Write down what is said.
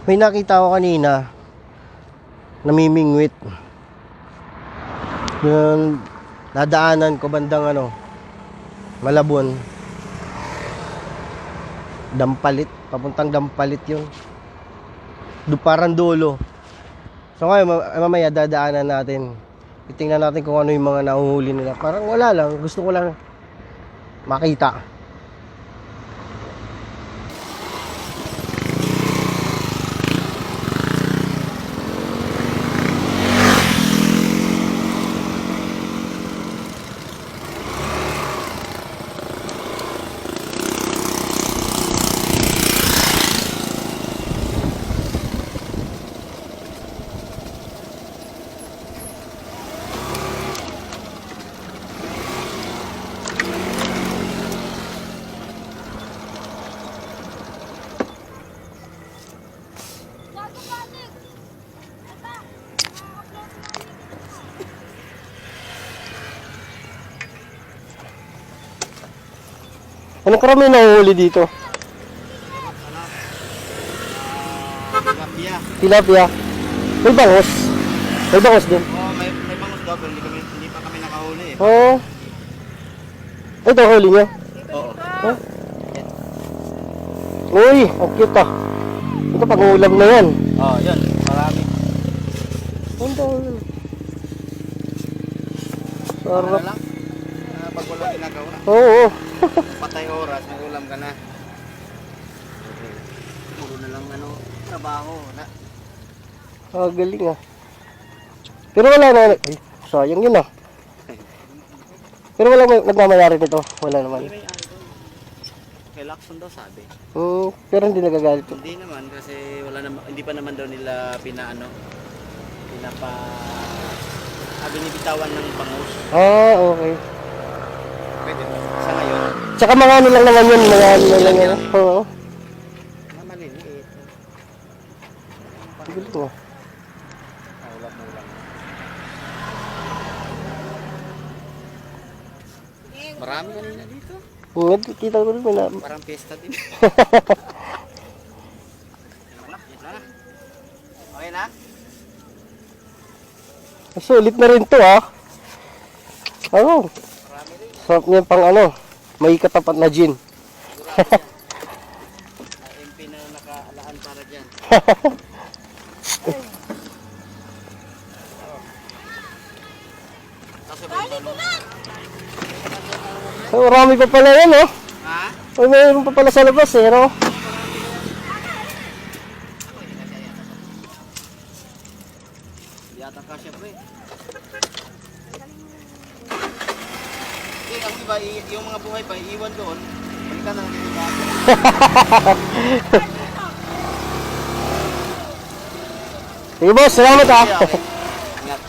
May nakita ko kanina, namimingwit. Yung nadaanan ko bandang Malabon. Dampalit, papuntang Dampalit yun. Parang dulo. So ngayon, mamaya dadaanan natin. Titingnan natin kung ano yung mga nahuhuli nila. Parang wala lang, gusto ko lang makita. Anong karami nahuhuli dito? Tilapia. Tilapia. May bangos. May bangos din. Oo, may bangus daw pero hindi pa kami nakahuli eh. Oo. Ito huli niya. Oo. Huh? Uy, ang cute ah. Ito pang-ulam na yan. Oo, yun. Marami. Ang dami. Ano Sarap. lang? Pag walang ginagawa. Oo. Patay oras, may ulam ka na. Puro na lang trabaho. Galing ah. Pero wala na. Ay, sayang yun ah. Pero wala nagmamayari nito. Wala naman. Kay Lacson daw sabi. Pero hindi nagagalit. Hindi naman kasi hindi pa naman daw nila binibitawan ng bangus. Okay. Pwede ba? Sa ngayon. Tsaka mga ano lang naman yun. Mga ano lang yan. Oo. Maliliit. Galing ah. Ulam-ulam. Marami kanina dito. Kita ko rin na. Parang pesta din. Okay na? Sulit na rin to ah. Oo. Sarap niya pang may katapat na gin. MP na nakaalaan para dyan. Marami pa pala yan oh. Ha? Ay, mayroon pa pala sa labas eh, no? Yata ka syempre. Ang iba, yung mga buhay pa, iiwan doon. Balikan na natin yung bago. Sige boss, salamat ah. Okay. Ingat.